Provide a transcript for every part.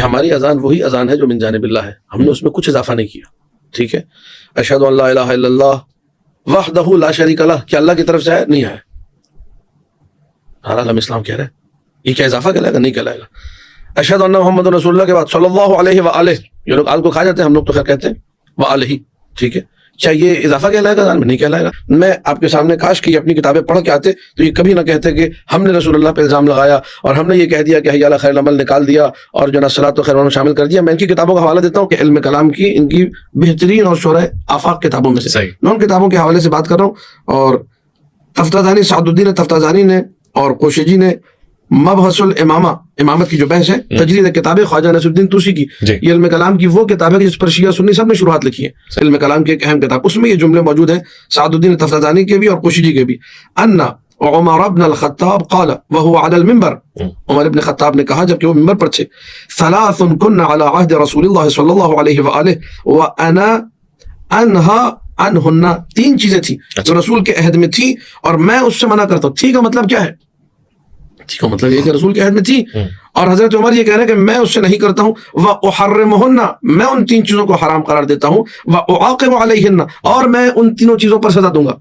ہماری اذان وہی اذان ہے جو من جانب اللہ ہے، ہم نے اس میں کچھ اضافہ نہیں کیا. ٹھیک ہے، اشہد ان لا الہ الا اللہ وحدہ لا شریک لہ، کیا اللہ کی طرف سے ہے؟ نہیں ہے. ہم اسلام کہہ رہے ہیں، یہ کیا اضافہ کہلائے گا؟ نہیں کہلائے گا. اشہد ان محمد رسول اللہ کے بعد صلی اللہ علیہ وآلہ، یہ لوگ آل کو کھا جاتے ہیں، ہم لوگ تو خیر کہتے ہیں وآلہ. ٹھیک ہے، کیا یہ اضافہ کہلائے گا؟ نہیں کہلائے گا. میں آپ کے سامنے کاش کہ اپنی کتابیں پڑھ کے آتے تو یہ کبھی نہ کہتے کہ ہم نے رسول اللہ پہ الزام لگایا اور ہم نے یہ کہہ دیا کہ حی علی خیر العمل نکال دیا اور جو صلاۃ و خیر العمل شامل کر دیا. میں ان کی کتابوں کا حوالہ دیتا ہوں کہ علم کلام کی ان کی بہترین اور شرح آفاق کتابوں میں سے، میں ان کتابوں کے حوالے سے بات کر رہا ہوں. اور تفتازانی سعد الدین تفتازانی نے اور کوشجی نے مبحث الامامہ، امامت کی جو بحث ہے، تجرید کتاب خواجہ نصر الدین طوسی کی، یہ علم کلام کی وہ کتاب ہے جس پر شیعہ سنی سب نے شروحات لکھی ہے. علم کلام کی ایک اہم کتاب، اس میں یہ جملے موجود ہیں سعد الدین تفتازانی کے بھی اور کوشجی کے بھی. ان عمر بن الخطاب قال وهو على المنبر، عمر بن خطاب نے کہا جبکہ وہ ممبر پر تھے، ثلاث كن على عهد رسول الله صلی اللہ علیہ وآلہ وانا انهى عنهن، تین چیزیں تھیں جو رسول کے عہد میں تھی اور میں اس سے منع کرتا ہوں. ٹھیک ہے، مطلب کیا ہے؟ ٹھیک ہے، مطلب یہ کہ رسول کے عہد میں تھی اور حضرت عمر یہ کہہ رہے ہیں کہ میں اس سے نہیں کرتا ہوں. وَأُحَرِّمُهُنَّ، میں ان تین چیزوں کو حرام قرار دیتا ہوں. وَأُعَاقِبُ عَلَيْهِنَّ، اور میں ان تینوں چیزوں پر سزا دوں گا.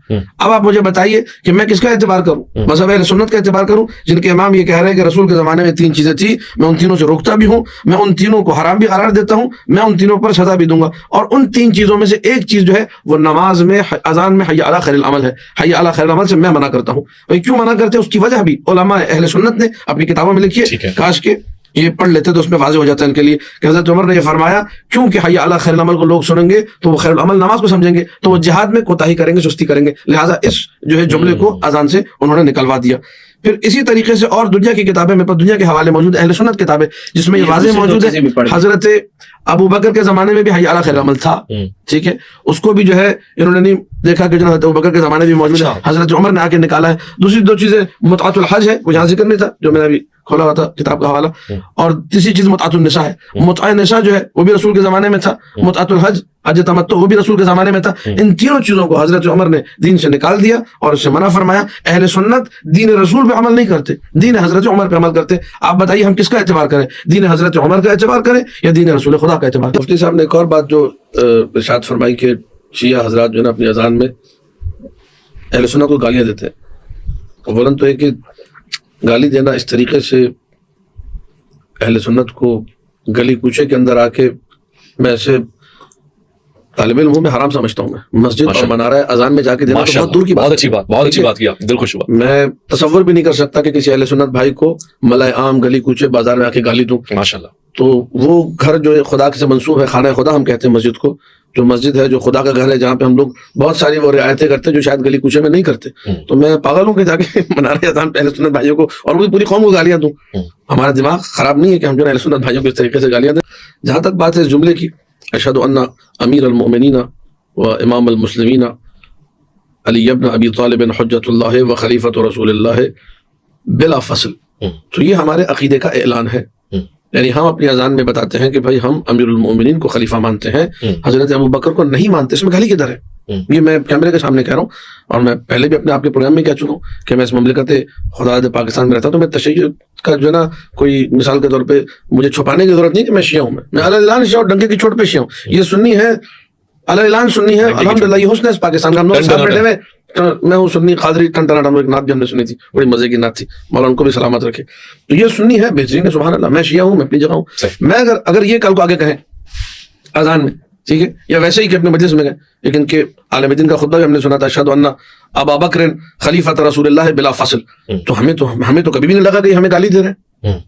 اب آپ مجھے بتائیے کہ میں کس کا اعتبار کروں؟ مذہب اہل سنت کا اعتبار کروں جن کے امام یہ کہہ رہے ہیں کہ رسول کے زمانے میں تین چیزیں تھیں، میں ان تینوں سے روکتا بھی ہوں، میں ان تینوں کو حرام بھی قرار دیتا ہوں، میں ان تینوں پر سزا بھی دوں گا. اور ان تین چیزوں میں سے ایک چیز جو ہے وہ نماز میں اذان میں حی علی خیر العمل ہے. حی علی خیر العمل سے میں منع کرتا ہوں. بھائی کیوں منع کرتے ہیں؟ اس کی وجہ بھی علماء اہل سنت نے اپنی کتابوں میں لکھی ہے. کاش کے یہ پڑھ لیتے تو اس میں واضح ہو جاتا ہے ان کے لیے کہ حضرت عمر نے یہ فرمایا کیونکہ حی علی خیر العمل کو لوگ سنیں گے تو وہ خیر العمل نماز کو سمجھیں گے تو وہ جہاد میں کوتاہی کریں گے، سستی کریں گے، لہٰذا اس جو ہے جملے کو اذان سے انہوں نے نکلوا دیا. پھر اسی طریقے سے اور دنیا کی کتابیں میرے پاس، دنیا کے حوالے موجود اہل سنت کتابیں جس میں یہ واضح موجود ہے. حضرت ابو بکر کے زمانے میں بھی حی علی خیر العمل تھا. ٹھیک ہے، اس کو بھی جو ہے انہوں نے نہیں دیکھا کہ جو حضرت ابو بکر کے زمانے میں بھی موجود ہے، حضرت عمر نے آ کے نکالا ہے. دوسری دو چیزیں متعۃ الحج ہے، وہ یہاں ذکر نہیں تھا جو میں نے ابھی کھولا ہوا تھا کتاب کا حوالہ، اور تیسری چیز متعۃ النساء ہے. متعۃ النساء جو ہے وہ بھی رسول کے زمانے میں تھا، متعۃ الحج حج تمتع وہ بھی رسول کے زمانے میں تھا. ان تینوں چیزوں کو حضرت عمر نے دین سے نکال دیا اور اس سے منع فرمایا. اہل سنت دین رسول پہ عمل نہیں کرتے، دین حضرت عمر پہ عمل کرتے. آپ بتائیے ہم کس کا اعتبار کریں؟ دین حضرت عمر کا اعتبار کریں یا دین رسول خدا کا اعتبار؟ مفتی صاحب نے ایک اور بات جو ارشاد فرمائی کہ شیعہ حضرات جو ہے نا اپنی اذان میں اہل سنت کو گالیاں دیتے ہیں. اولاً تو یہ کہ گالی دینا اس طریقے سے اہل سنت کو گلی کوچے کے اندر آ کے، میں ایسے طالب علم ہوں، میں حرام سمجھتا ہوں. میں مسجد اور منارہ اذان میں جا کے دینا تو بہت دور کی بات. بہت اچھی بات کی آپ، دل خوش ہوا. میں تصور بھی نہیں کر سکتا کہ کسی اہل سنت بھائی کو ملائے عام گلی کوچے بازار میں آ کے گالی دوں. ماشاءاللہ. تو وہ گھر جو خدا سے منسوب ہے، خانہ خدا ہم کہتے ہیں مسجد کو، جو مسجد ہے جو خدا کا گھر ہے جہاں پہ ہم لوگ بہت ساری وہ رعایتیں کرتے ہیں جو شاید گلی کوچے میں نہیں کرتے. تو میں پاگل ہوں کہ جا کے منارہ اذان پہ اہل سنت بھائیوں کو اور پوری قوم کو گالیاں دوں. ہمارا دماغ خراب نہیں ہے کہ ہم جو اہل سنت بھائیوں کو اس طریقے سے گالیاں دیں. جہاں تک بات ہے اس جملے کی، اشہد ان امیر المؤمنین و امام المسلمین علی بن ابی طالب حجۃ اللہ و خلیفۃ رسول اللہ بلا فصل، تو یہ ہمارے عقیدے کا اعلان ہے. یعنی ہم اپنی اذان میں بتاتے ہیں کہ بھائی ہم امیر المؤمنین کو خلیفہ مانتے ہیں، حضرت ابو بکر کو نہیں مانتے. اس میں گالی کدھر ہے؟ یہ میں کیمرے کے سامنے کہہ رہا ہوں، اور میں پہلے بھی اپنے آپ کے پروگرام میں کہہ چکا ہوں کہ میں اس مملکت خدا پاکستان میں رہتا ہوں، تو میں تشیع کا جو ہے نا کوئی مثال کے طور پہ مجھے چھپانے کی ضرورت نہیں کہ میں شیعہ ہوں. میں اعلان شیعہ اور ڈنکے کی چوٹ پہ شیعہ ہوں. یہ سنی ہے، اعلان سنی ہے، الحمدللہ یہ حسن ہے پاکستان کا. ہم لوگ ساتھ بیٹھے ہوئے، میں ہوں سنی قادری ٹن ٹنا ٹن، ایک نعت بھی ہم نے سنی تھی، بڑی مزے کی نعت تھی، مولا ان کو بھی سلامت رکھے. تو یہ سنی ہے، بہترین ہے، سبحان اللہ. میں شیعہ ہوں، میں اپنی جگہ ہوں. میں اگر یہ کل کو آگے کہیں اذان میں، ٹھیک ہے، یا ویسے ہی کہ اپنے مجلس میں گئے، لیکن کہ عالم دین کا خطبہ بھی ہم نے سنا تھا، اشہد ان ابا بکر خلیفۃ رسول اللہ بلا فصل، تو ہمیں تو کبھی بھی نہیں لگا کہ ہمیں گالی دے رہے ہیں.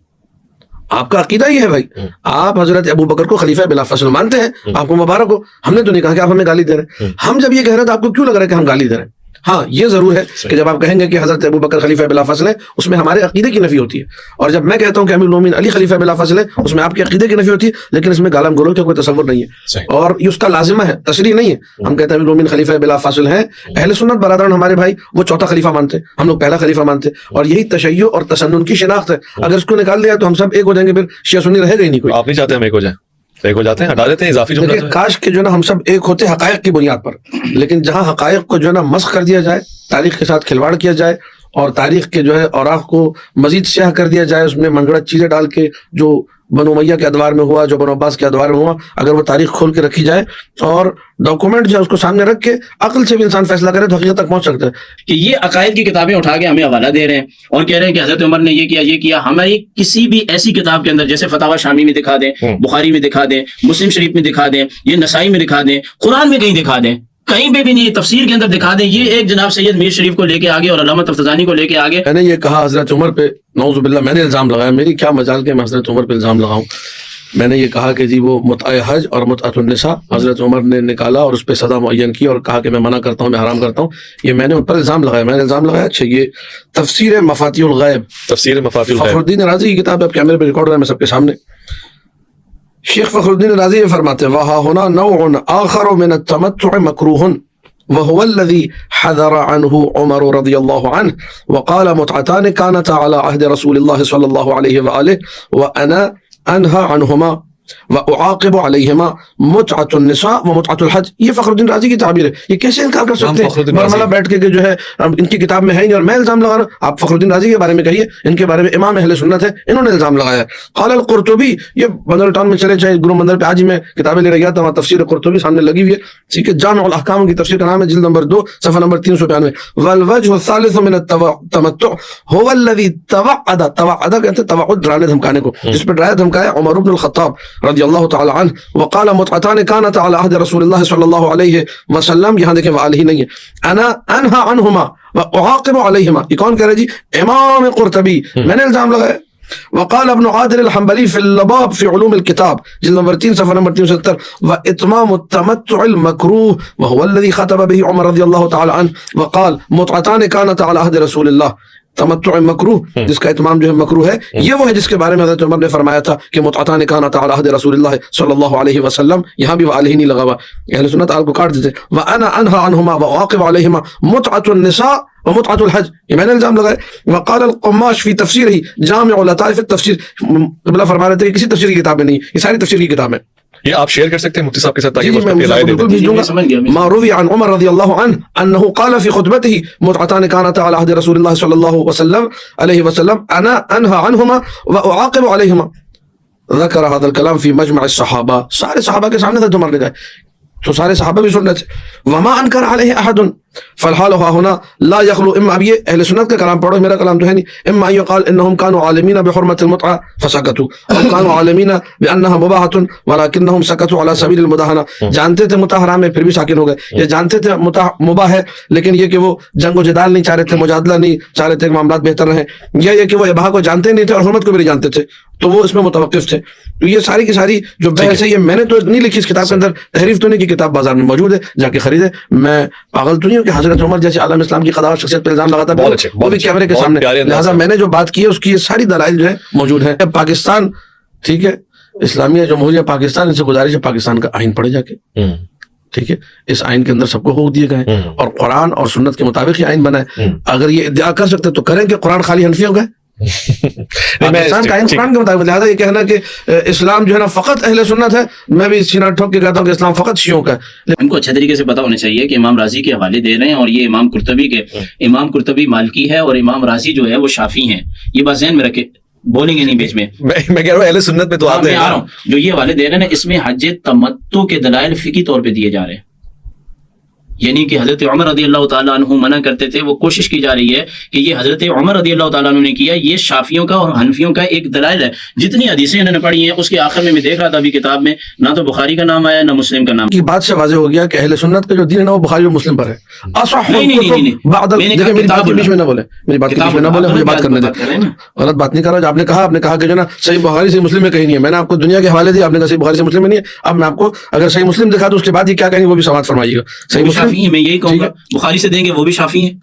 آپ کا عقیدہ یہ ہے بھائی، آپ حضرت ابو بکر کو خلیفہ بلا فصل مانتے ہیں، آپ کو مبارک ہو. ہم نے تو نہیں کہا کہ آپ ہمیں گالی دے رہے ہیں. ہم جب یہ کہہ رہے ہیں تو آپ کو کیوں لگ رہا ہے کہ ہم گالی دے رہے ہیں؟ ہاں یہ ضرور ہے کہ جب آپ کہیں گے کہ حضرت ابو بکر خلیفہ بلا فصل ہے، اس میں ہمارے عقیدے کی نفی ہوتی ہے، اور جب میں کہتا ہوں کہ امیر المومنین علی خلیفہ بلا فصل ہے، اس میں آپ کے عقیدے کی نفی ہوتی ہے، لیکن اس میں گالم گلوچ کا کوئی تصور نہیں ہے، اور یہ اس کا لازمہ ہے، تشریح نہیں ہے. ہم کہتے ہیں امیر المومنین خلیفہ بلا فصل ہیں. اہل سنت برادران ہمارے بھائی وہ چوتھا خلیفہ مانتے ہیں، ہم لوگ پہلا خلیفہ مانتے ہیں، اور یہی تشیع اور تسنن کی شناخت ہے. اگر اس کو نکال دیا تو ہم سب ایک ہو جائیں گے، پھر شیعہ سنی رہے گا ہی نہیں کوئی. آپ نہیں چاہتے ہم ایک ہو جائیں؟ ایک ہو جاتے ہیں، ہٹا دیتے ہیں اضافی جملہ. کاش کہ جو ہے نا ہم سب ایک ہوتے حقائق کی بنیاد پر، لیکن جہاں حقائق کو جو ہے نا مسخ کر دیا جائے، تاریخ کے ساتھ کھلواڑ کیا جائے، اور تاریخ کے جو ہے اوراق کو مزید سیاہ کر دیا جائے، اس میں منگڑت چیزیں ڈال کے جو بنو امیہ کے ادوار میں ہوا, جو بنو عباس کے ادوار میں ہوا, اگر وہ تاریخ کھول کے رکھی جائے اور ڈاکومنٹ جو ہے اس کو سامنے رکھ کے عقل سے بھی انسان فیصلہ کرے تو حقیقت تک پہنچ سکتا ہے. کہ یہ عقائد کی کتابیں اٹھا کے ہمیں حوالہ دے رہے ہیں اور کہہ رہے ہیں کہ حضرت عمر نے یہ کیا. ہماری کسی بھی ایسی کتاب کے اندر, جیسے فتاوی شامی میں دکھا دیں, بخاری میں دکھا دیں, مسلم شریف میں دکھا دیں, یہ نسائی میں دکھا دیں, قرآن میں کہیں دکھا دیں, کہیں پہ بھی نہیں, تفسیر کے اندر دکھا دیں. یہ ایک جناب سید میر شریف کو لے کے آگے اور علامہ تفتزانی کو لے کے آگے. میں نے یہ کہا حضرت عمر پہ, نعوذ باللہ, میں نے الزام لگایا, میری کیا مجال کہ میں حضرت عمر پہ الزام لگاؤں. میں نے یہ کہا کہ جی وہ متع حج اور متعۃ النساء حضرت عمر نے نکالا اور اس پہ سزا معین کی اور کہا کہ میں منع کرتا ہوں, میں حرام کرتا ہوں. یہ میں نے ان پر الزام لگایا. میں نے الزام لگایا. اچھا, یہ تفسیر مفاتیح الغیب, تفسیر مفاتیح الغیب, فخر الدین رازی کی کتاب ہے, اب کیمرے پہ ریکارڈ ہو رہا ہے میں سب کے سامنے. شیخ فخر الدین رازی یہ فرماتے ہیں وہا ہونا نوع آخر من التمتع مکروہ وهو الذي حذر عنه عمر رضي الله عنه وقال متعتان كانتا على عهد رسول الله صلى الله عليه وآله وأنا أنهى عنهما وأعاقب عليهما متعة النساء ومتعة الحج. یہ فخر الدین رازی کی تعبیر ہے. یہ کیسے انکار کر سکتے ہیں برملا بیٹھ کے کہ جو ہے ان کی کتاب میں ہے نہیں اور میں الزام لگا رہا ہوں. آپ فخر الدین رازی کے بارے میں کہیے, ان کے بارے میں امام اہل سنت ہے, انہوں نے الزام لگایا. قال القرطبی, یہ بندر ٹاؤن میں چلے جائیں, گرو مندر پہ آج ہی میں کتابیں لے گیا تھا, وہاں تفسیر قرطبی سامنے لگی ہوئی ہے, ٹھیک ہے, جامع الاحکام کی تفسیر کا نام ہے, جلد نمبر 2 صفحہ نمبر 392. والوجه الثالث من التمتع هو الذي توعد کہتے ہیں توعد, ڈرانے دھمکانے کو, جس پہ ڈرایا دھمکایا عمر بن الخطاب رضی اللہ تعالی عنہ. وقال متعتان كانتا على عهد رسول الله صلی اللہ علیہ وسلم, یہاں دیکھیں وآلہ نہیں ہے, انا انہا عنہما واعاقب علیہما. یہ کون کہہ رہے جی؟ امام قرطبی. میں نے الزام لگایا. وقال ابن عادل الحنبلی في اللباب في علوم الكتاب جلد نمبر 3 صفحہ نمبر 370 واتمام التمتع المكروه وهو الذي خطب به عمر رضی اللہ تعالی عنہ وقال متعتان كانتا على عهد رسول اللہ. تمتع مکروہ, جس کا اتمام جو ہے مکروہ ہے, یہ وہ ہے جس کے بارے میں حضرت عمر نے فرمایا تھا کہ متعتان كانتا على عهد رسول اللہ صلی اللہ علیہ وسلم. یہاں بھی وآلہ نہیں لگا ہوا, اہل سنت آپ کو کاٹ دیتے. وانا انهى عنهما واعاقب عليهما متعة النساء ومتعة الحج. یہ میں نے الزام لگایا. وقال القماش في تفسیرہ جامع لطائف التفسیر, قبلہ فرما رہے تھے کہ کسی تفسیر کی کتابیں نہیں, یہ ساری تفسیر کی کتابیں. یہ آپ شیئر کر سکتے ہیں مفتی صاحب کے ساتھ تاکہ میں بالکل بھیج دوں گا. ما روی عن عمر رضی اللہ عنہ انه قال في خطبته متعتان كانتا على عهد رسول الله صلی اللہ علیہ وسلم انا انهى عنهما واعاقب عليهما. ذکر هذا الكلام في مجمع الصحابہ, سارے صحابہ کے سامنے تھا عمر نے کہا, تو سارے صحابہ بھی سن رہے تھے. وما انکر علیہ احد فالحال هنا لا يخلو, اما اب یہ اہل سنت کا کلام پڑھو, میرا کلام تو ہے نہیں. اما ان يقال انهم كانوا عالمين بحرمة المتعة فسكتوا, او كانوا عالمين بانها مباحة ولكنهم سكتوا على سبيل المداهنة. جانتے تھے متاح حرام ہے پھر بھی ساکن ہو گئے, یا جانتے تھے متاح مباح ہے لیکن یہ کہ وہ جنگ و جدال نہیں چاہ رہے تھے, مجادلہ نہیں چاہ رہے تھے, معاملات بہتر رہیں, یا یہ کہ وہ اباحہ کو جانتے نہیں تھے اور حرمت کو بھی نہیں جانتے تھے, تو وہ اس میں متوقف تھے. تو یہ ساری کی ساری جو بحث ہے, یہ میں نے تو نہیں لکھی اس کتاب کے اندر, تحریف تو نہیں کی, کتاب بازار میں موجود ہے, جا کے خریدے. میں پاگل تو نہیں ہوں کہ حضرت عمر جیسے عالم اسلام کی قضاوت شخصیت پہ الزام لگاتا ہے, وہ بھی کیمرے کے سامنے. لہٰذا میں نے جو بات کی ہے اس کی یہ ساری دلائل جو ہے موجود ہیں. پاکستان, ٹھیک ہے, اسلامیہ جمہوریہ پاکستان, ان سے گزارش ہے پاکستان کا آئین پڑھے جا کے, ٹھیک ہے, اس آئین کے اندر سب کو حقوق دیے گئے اور قرآن اور سنت کے مطابق یہ آئین بنا ہے. اگر یہ ادعا کر سکتے تو کریں کہ قرآن خالی حنفی ہو گئے, پاکستان کا آئین قرآن کے مطابق. لہٰذا یہ کہنا کہ اسلام جو ہے نا فقط اہل سنت ہے, میں بھی سینہ ٹھوک کے کہتا ہوں کہ اسلام فقط شیعوں کا ہے. ان کو اچھے طریقے سے پتا ہونا چاہیے کہ امام رازی کے حوالے دے رہے ہیں, اور یہ امام قرطبی کے, امام قرطبی مالکی ہے اور امام رازی جو ہے وہ شافعی ہیں. یہ بات ذہن میں رکھے, بولیں گے نہیں بیچ میں. میں کہہ رہا ہوں اہل سنت میں تو آتے ہیں, جو یہ حوالے دے رہے ہیں اس میں حج تمتع کے دلائل فقہی طور پہ دیے جا رہے ہیں. یعنی کہ حضرت عمر رضی اللہ تعالیٰ عنہ منع کرتے تھے, وہ کوشش کی جا رہی ہے کہ یہ حضرت عمر رضی اللہ تعالیٰ عنہ نے کیا, یہ شافیوں کا اور حنفیوں کا ایک دلائل ہے. جتنی حدیثیں انہوں نے پڑھی ہیں اس کے آخر میں دیکھ رہا تھا ابھی کتاب میں, نہ تو بخاری کا نام آیا نہ مسلم کا نام. کی بات سے واضح ہو گیا کہ اہل سنت کا جو دین ہے نا وہ بخاری اور مسلم پر ہے. میری بات کے بیچ میں نہ بولے, میری بات کے بیچ میں نہ بولے, مجھے بات کرنے دیں. غلط بات نہیں کر رہا. آپ نے کہا کہ جو نا صحیح بخاری سے مسلم میں کہیں نہیں ہے. میں نے آپ کو دنیا کے حوالے دیا, آپ نے کہا صحیح بخاری سے مسلم میں نہیں ہے. اب میں آپ کو اگر صحیح مسلم دکھا تو اس کے بعد یہ کیا کہیں گے وہ بھی سماعت فرمائیے گا. صحیح مسلم میں یہی کہوں گا, بخاری سے دیں گے وہ بھی شافعی ہیں.